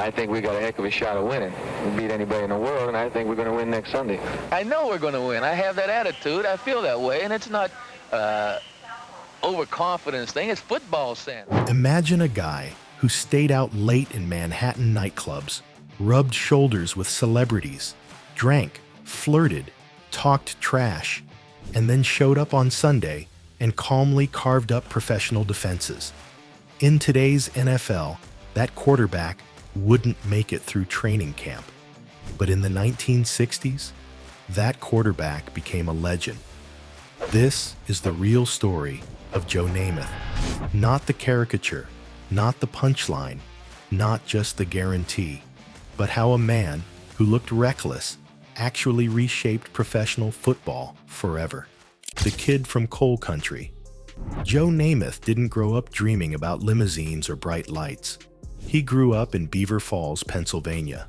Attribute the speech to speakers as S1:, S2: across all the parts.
S1: I think we got a heck of a shot of winning. We beat anybody in the world, and I think we're going to win next Sunday. I know we're going to win. I have that attitude. I feel that way, and it's not overconfidence thing. It's football sense.
S2: Imagine a guy who stayed out late in Manhattan nightclubs, rubbed shoulders with celebrities, drank, flirted, talked trash, and then showed up on Sunday and calmly carved up professional defenses. In today's NFL, that quarterback wouldn't make it through training camp. But in the 1960s, that quarterback became a legend. This is the real story of Joe Namath. Not the caricature, not the punchline, not just the guarantee, but how a man who looked reckless actually reshaped professional football forever. The kid from coal country. Joe Namath didn't grow up dreaming about limousines or bright lights. He grew up in Beaver Falls, Pennsylvania,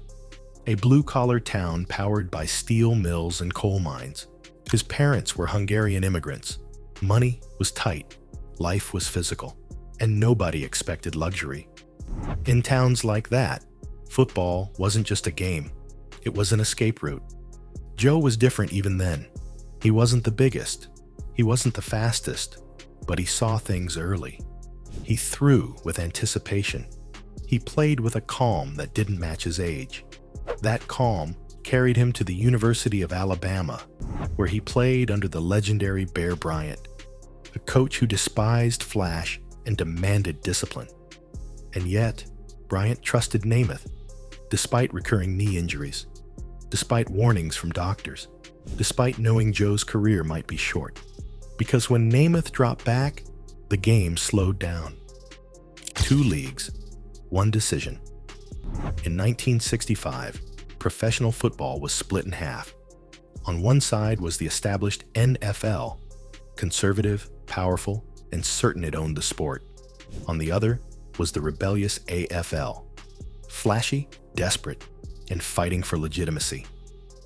S2: a blue-collar town powered by steel mills and coal mines. His parents were Hungarian immigrants. Money was tight, life was physical, and nobody expected luxury. In towns like that, football wasn't just a game, it was an escape route. Joe was different even then. He wasn't the biggest, he wasn't the fastest, but he saw things early. He threw with anticipation. He played with a calm that didn't match his age. That calm carried him to the University of Alabama, where he played under the legendary Bear Bryant, a coach who despised flash and demanded discipline. And yet, Bryant trusted Namath, despite recurring knee injuries, despite warnings from doctors, despite knowing Joe's career might be short. Because when Namath dropped back, the game slowed down. 2 leagues, 1 decision. In 1965, professional football was split in half. On one side was the established NFL, conservative, powerful, and certain it owned the sport. On the other was the rebellious AFL, flashy, desperate, and fighting for legitimacy.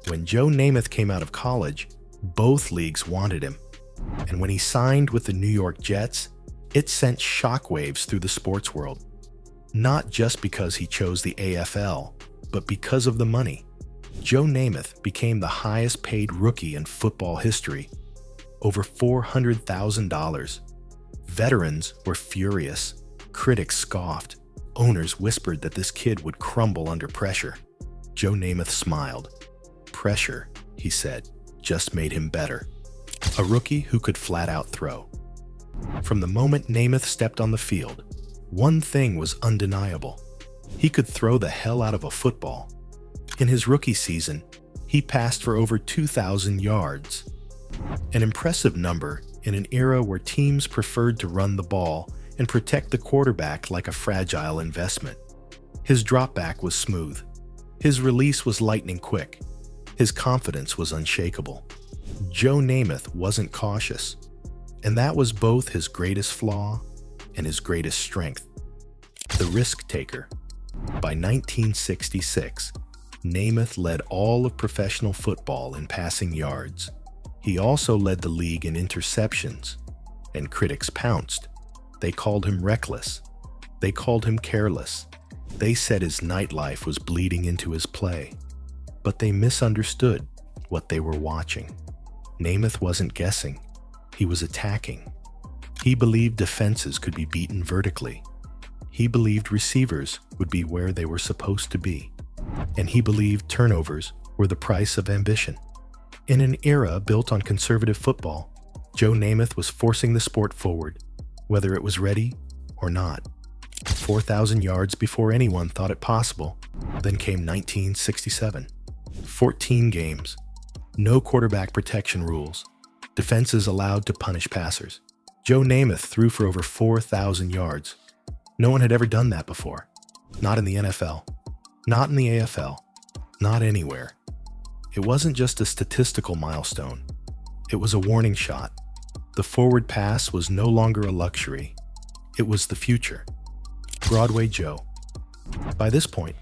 S2: When Joe Namath came out of college, both leagues wanted him. And when he signed with the New York Jets, it sent shockwaves through the sports world. Not just because he chose the AFL, but because of the money. Joe Namath became the highest paid rookie in football history, over $400,000. Veterans were furious. Critics scoffed. Owners whispered that this kid would crumble under pressure. Joe Namath smiled. Pressure, he said, just made him better. A rookie who could flat out throw. From the moment Namath stepped on the field, one thing was undeniable. He could throw the hell out of a football. In his rookie season, he passed for over 2,000 yards. An impressive number in an era where teams preferred to run the ball and protect the quarterback like a fragile investment. His dropback was smooth. His release was lightning quick. His confidence was unshakable. Joe Namath wasn't cautious, and that was both his greatest flaw and his greatest strength. The risk taker. By 1966, Namath led all of professional football in passing yards. He also led the league in interceptions, and critics pounced. They called him reckless. They called him careless. They said his nightlife was bleeding into his play. But they misunderstood what they were watching. Namath wasn't guessing. He was attacking. He believed defenses could be beaten vertically. He believed receivers would be where they were supposed to be. And he believed turnovers were the price of ambition. In an era built on conservative football, Joe Namath was forcing the sport forward, whether it was ready or not. 4,000 yards before anyone thought it possible. Then came 1967. 14 games. No quarterback protection rules. Defenses allowed to punish passers. Joe Namath threw for over 4,000 yards. No one had ever done that before. Not in the NFL. Not in the AFL. Not anywhere. It wasn't just a statistical milestone. It was a warning shot. The forward pass was no longer a luxury. It was the future. Broadway Joe. By this point,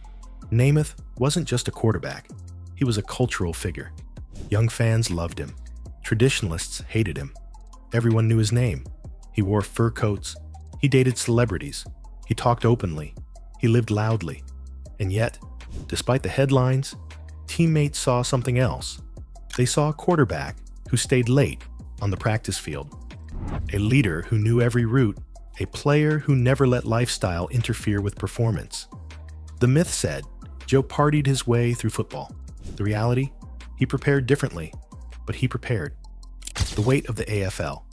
S2: Namath wasn't just a quarterback. He was a cultural figure. Young fans loved him. Traditionalists hated him. Everyone knew his name. He wore fur coats. He dated celebrities. He talked openly. He lived loudly. And yet, despite the headlines, teammates saw something else. They saw a quarterback who stayed late on the practice field, a leader who knew every route, a player who never let lifestyle interfere with performance. The myth said Joe partied his way through football. The reality? He prepared differently, but he prepared. The weight of the AFL.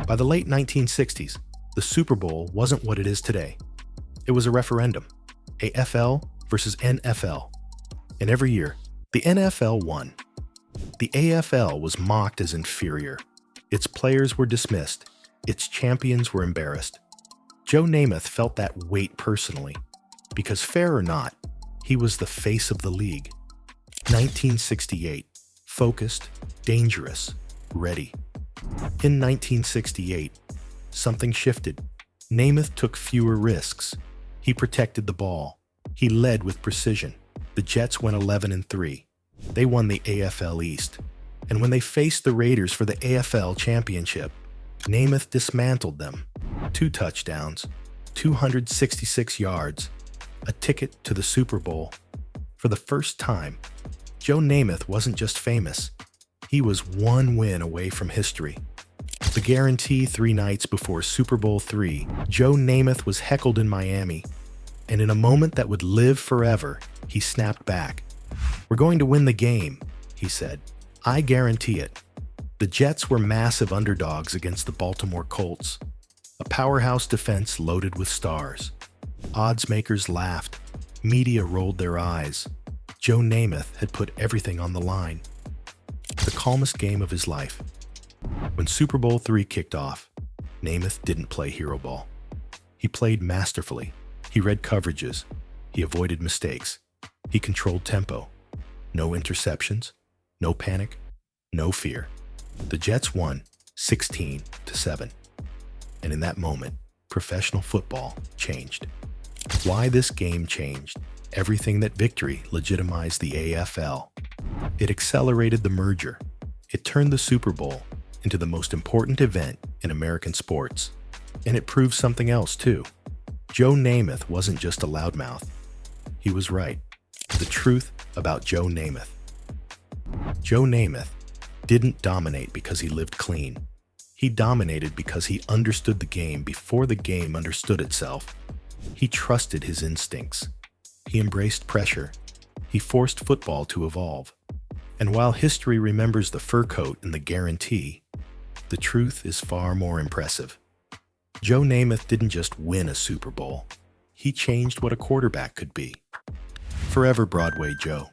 S2: By the late 1960s, the Super Bowl wasn't what it is today. It was a referendum, AFL versus NFL. And every year, the NFL won. The AFL was mocked as inferior. Its players were dismissed. Its champions were embarrassed. Joe Namath felt that weight personally, because fair or not, he was the face of the league. 1968, focused, dangerous, ready. In 1968, something shifted. Namath took fewer risks. He protected the ball. He led with precision. The Jets went 11-3. They won the AFL East. And when they faced the Raiders for the AFL championship, Namath dismantled them. 2 touchdowns, 266 yards, a ticket to the Super Bowl. For the first time, Joe Namath wasn't just famous. He was one win away from history. The guarantee 3 nights before Super Bowl III, Joe Namath was heckled in Miami. And in a moment that would live forever, he snapped back. "We're going to win the game," he said. "I guarantee it." The Jets were massive underdogs against the Baltimore Colts, a powerhouse defense loaded with stars. Odds makers laughed. Media rolled their eyes. Joe Namath had put everything on the line. The calmest game of his life. When Super Bowl III kicked off, Namath didn't play hero ball. He played masterfully. He read coverages. He avoided mistakes. He controlled tempo. No interceptions, no panic, no fear. The Jets won 16-7. And in that moment, professional football changed. Why this game changed? Everything that victory legitimized the AFL. It accelerated the merger. It turned the Super Bowl into the most important event in American sports. And it proved something else too. Joe Namath wasn't just a loudmouth. He was right. The truth about Joe Namath. Joe Namath didn't dominate because he lived clean. He dominated because he understood the game before the game understood itself. He trusted his instincts. He embraced pressure. He forced football to evolve. And while history remembers the fur coat and the guarantee, the truth is far more impressive. Joe Namath didn't just win a Super Bowl. He changed what a quarterback could be. Forever Broadway Joe.